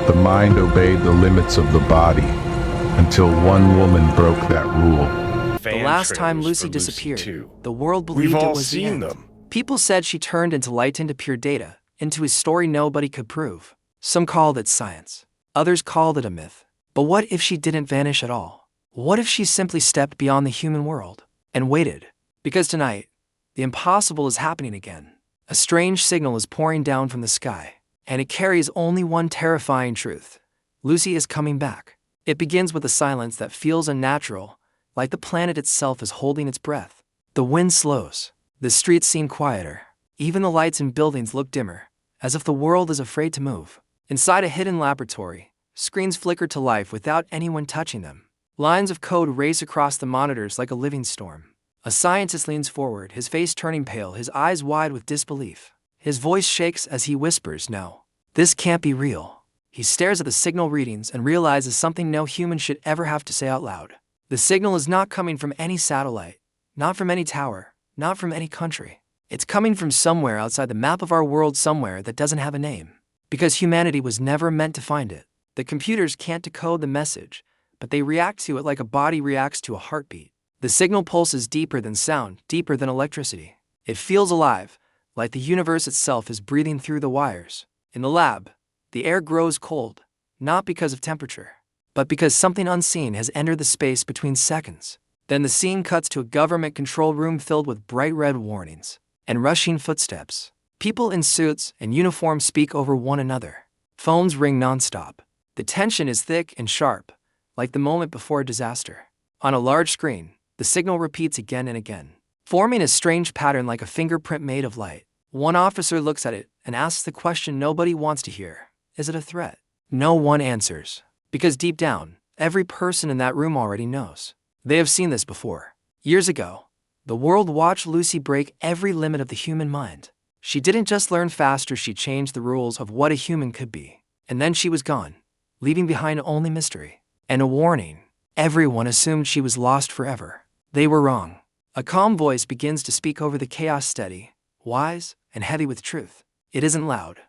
The mind obeyed the limits of the body until one woman broke that rule. The last time Lucy disappeared, the world We've believed it all was the seen end. them. People said she turned into light, into pure data, into a story nobody could prove. Some called it science. Others called it a myth. But what if she didn't vanish at all? What if she simply stepped beyond the human world and waited? Because tonight, the impossible is happening again. A strange signal is pouring down from the sky, and it carries only one terrifying truth. Lucy is coming back. It begins with a silence that feels unnatural, like the planet itself is holding its breath. The wind slows. The streets seem quieter. Even the lights in buildings look dimmer, as if the world is afraid to move. Inside a hidden laboratory, screens flicker to life without anyone touching them. Lines of code race across the monitors like a living storm. A scientist leans forward, his face turning pale, his eyes wide with disbelief. His voice shakes as he whispers, "No, this can't be real." He stares at the signal readings and realizes something no human should ever have to say out loud. The signal is not coming from any satellite, not from any tower, not from any country. It's coming from somewhere outside the map of our world, somewhere that doesn't have a name. Because humanity was never meant to find it. The computers can't decode the message, but they react to it like a body reacts to a heartbeat. The signal pulses deeper than sound, deeper than electricity. It feels alive, like the universe itself is breathing through the wires. In the lab, the air grows cold, not because of temperature, but because something unseen has entered the space between seconds. Then the scene cuts to a government control room filled with bright red warnings and rushing footsteps. People in suits and uniforms speak over one another. Phones ring nonstop. The tension is thick and sharp, like the moment before a disaster. On a large screen, the signal repeats again and again, forming a strange pattern like a fingerprint made of light. One officer looks at it and asks the question nobody wants to hear. Is it a threat? No one answers, because deep down, every person in that room already knows. They have seen this before. Years ago, the world watched Lucy break every limit of the human mind. She didn't just learn faster, she changed the rules of what a human could be. And then she was gone, leaving behind only mystery and a warning. Everyone assumed she was lost forever. They were wrong. A calm voice begins to speak over the chaos, steady, wise, and heavy with truth. It isn't loud,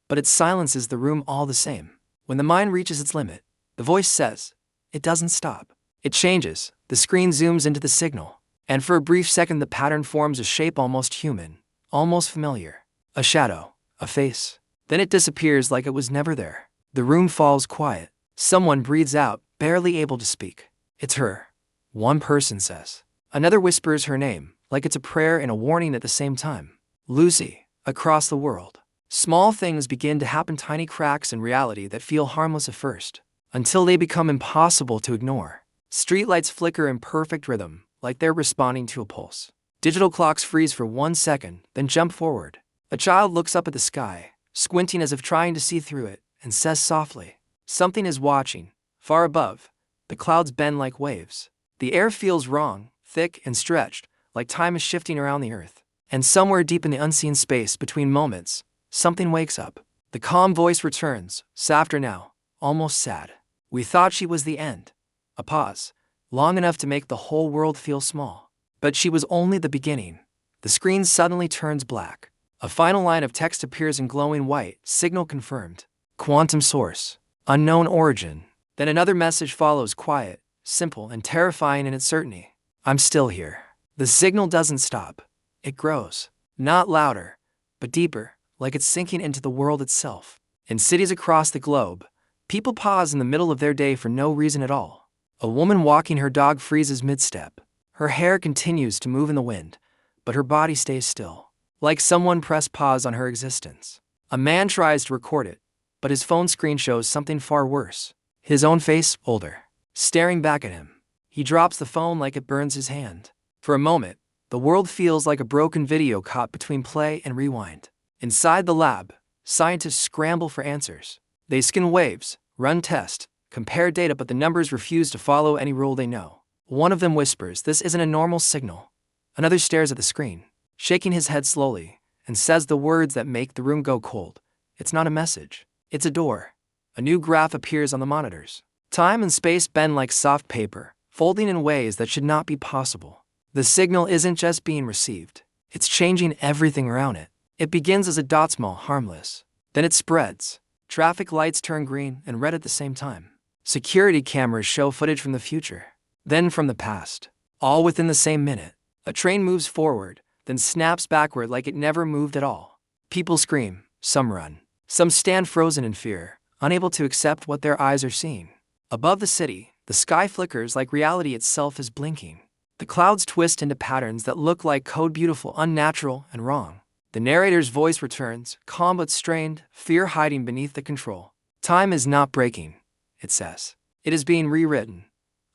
but it silences the room all the same. When the mind reaches its limit, the voice says, it doesn't stop. It changes. The screen zooms into the signal, and for a brief second the pattern forms a shape almost human, almost familiar. A shadow, a face. Then it disappears like it was never there. The room falls quiet. Someone breathes out, barely able to speak. It's her. One person says. Another whispers her name, like it's a prayer and a warning at the same time. Lucy. Across the world, small things begin to happen, tiny cracks in reality that feel harmless at first, until they become impossible to ignore. Streetlights flicker in perfect rhythm, like they're responding to a pulse. Digital clocks freeze for 1 second, then jump forward. A child looks up at the sky, squinting as if trying to see through it, and says softly, something is watching. Far above, the clouds bend like waves. The air feels wrong, thick and stretched, like time is shifting around the earth. And somewhere deep in the unseen space between moments, something wakes up. The calm voice returns, softer now, almost sad. We thought she was the end. A pause, long enough to make the whole world feel small. But she was only the beginning. The screen suddenly turns black. A final line of text appears in glowing white, signal confirmed. Quantum source, unknown origin. Then another message follows, quiet, simple, and terrifying in its certainty. I'm still here. The signal doesn't stop. It grows. Not louder, but deeper, like it's sinking into the world itself. In cities across the globe, people pause in the middle of their day for no reason at all. A woman walking her dog freezes mid-step. Her hair continues to move in the wind, but her body stays still, like someone pressed pause on her existence. A man tries to record it, but his phone screen shows something far worse. His own face, older, staring back at him. He drops the phone like it burns his hand. For a moment, the world feels like a broken video caught between play and rewind. Inside the lab, scientists scramble for answers. They scan waves, run tests, compare data, but the numbers refuse to follow any rule they know. One of them whispers, this isn't a normal signal. Another stares at the screen, shaking his head slowly, and says the words that make the room go cold. It's not a message. It's a door. A new graph appears on the monitors. Time and space bend like soft paper, folding in ways that should not be possible. The signal isn't just being received. It's changing everything around it. It begins as a dot, small, harmless. Then it spreads. Traffic lights turn green and red at the same time. Security cameras show footage from the future, then from the past. All within the same minute. A train moves forward, then snaps backward like it never moved at all. People scream, some run. Some stand frozen in fear, unable to accept what their eyes are seeing. Above the city, the sky flickers like reality itself is blinking. The clouds twist into patterns that look like code, beautiful, unnatural, and wrong. The narrator's voice returns, calm but strained, fear hiding beneath the control. Time is not breaking, it says. It is being rewritten.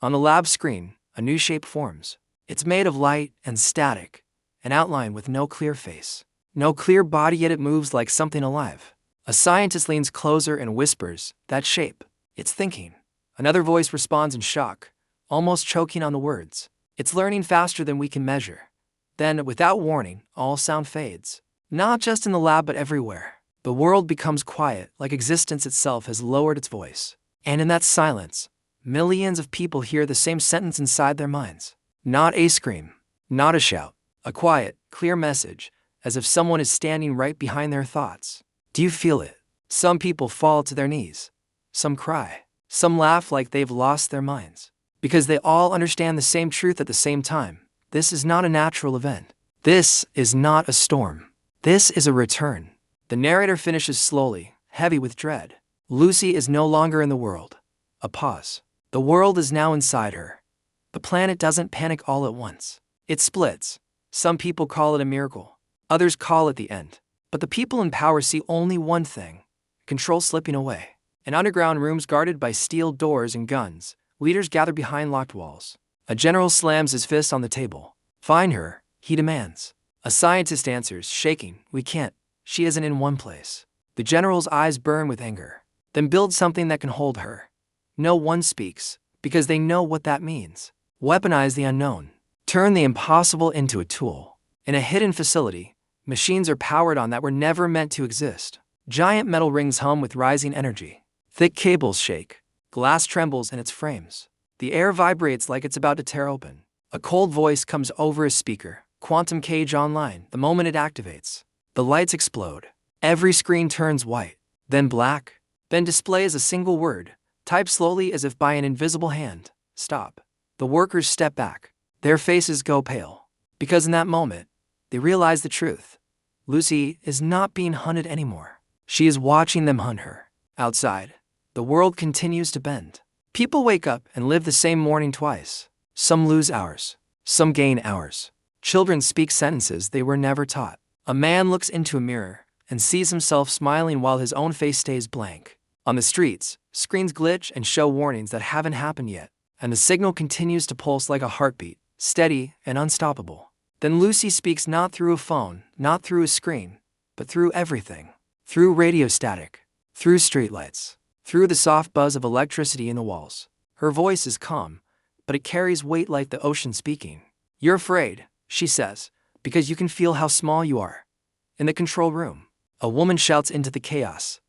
On the lab screen, a new shape forms. It's made of light and static, an outline with no clear face. No clear body, yet it moves like something alive. A scientist leans closer and whispers, that shape. It's thinking. Another voice responds in shock, almost choking on the words. It's learning faster than we can measure. Then, without warning, all sound fades. Not just in the lab but everywhere. The world becomes quiet, like existence itself has lowered its voice. And in that silence, millions of people hear the same sentence inside their minds. Not a scream, not a shout, a quiet, clear message, as if someone is standing right behind their thoughts. Do you feel it? Some people fall to their knees. Some cry. Some laugh like they've lost their minds. Because they all understand the same truth at the same time. This is not a natural event. This is not a storm. This is a return. The narrator finishes slowly, heavy with dread. Lucy is no longer in the world. A pause. The world is now inside her. The planet doesn't panic all at once. It splits. Some people call it a miracle. Others call it the end. But the people in power see only one thing: control slipping away. In underground rooms guarded by steel doors and guns, leaders gather behind locked walls. A general slams his fist on the table. Find her, he demands. A scientist answers, shaking, we can't. She isn't in one place. The general's eyes burn with anger. Then build something that can hold her. No one speaks, because they know what that means. Weaponize the unknown. Turn the impossible into a tool. In a hidden facility, machines are powered on that were never meant to exist. Giant metal rings hum with rising energy. Thick cables shake. Glass trembles in its frames. The air vibrates like it's about to tear open. A cold voice comes over a speaker. Quantum cage online. The moment it activates, the lights explode. Every screen turns white, then black, then displays a single word, typed slowly as if by an invisible hand. Stop. The workers step back. Their faces go pale. Because in that moment, they realize the truth. Lucy is not being hunted anymore. She is watching them hunt her. Outside, the world continues to bend. People wake up and live the same morning twice. Some lose hours. Some gain hours. Children speak sentences they were never taught. A man looks into a mirror and sees himself smiling while his own face stays blank. On the streets, screens glitch and show warnings that haven't happened yet, and the signal continues to pulse like a heartbeat, steady and unstoppable. Then Lucy speaks not through a phone, not through a screen, but through everything. Through radio static, through streetlights, through the soft buzz of electricity in the walls. Her voice is calm, but it carries weight like the ocean speaking. You're afraid, she says, because you can feel how small you are. In the control room, a woman shouts into the chaos,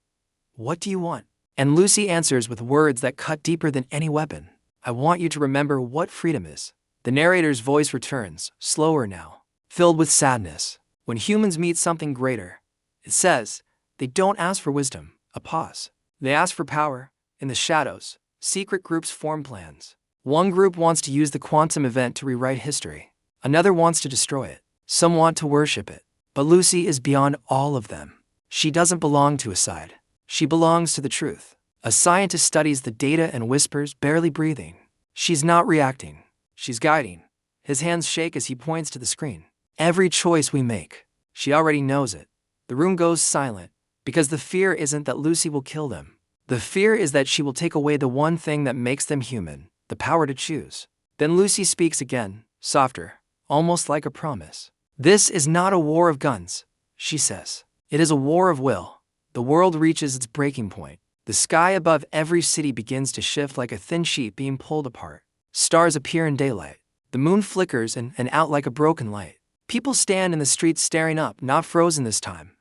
"What do you want?" And Lucy answers with words that cut deeper than any weapon. "I want you to remember what freedom is." The narrator's voice returns, slower now, filled with sadness. When humans meet something greater, it says, they don't ask for wisdom, a pause. They ask for power. In the shadows, secret groups form plans. One group wants to use the quantum event to rewrite history. Another wants to destroy it. Some want to worship it. But Lucy is beyond all of them. She doesn't belong to a side. She belongs to the truth. A scientist studies the data and whispers, barely breathing. She's not reacting. She's guiding. His hands shake as he points to the screen. Every choice we make, she already knows it. The room goes silent, because the fear isn't that Lucy will kill them. The fear is that she will take away the one thing that makes them human, the power to choose. Then Lucy speaks again, softer, almost like a promise. "This is not a war of guns," she says. "It is a war of will." The world reaches its breaking point. The sky above every city begins to shift like a thin sheet being pulled apart. Stars appear in daylight. The moon flickers in and out like a broken light. People stand in the streets staring up, not frozen this time,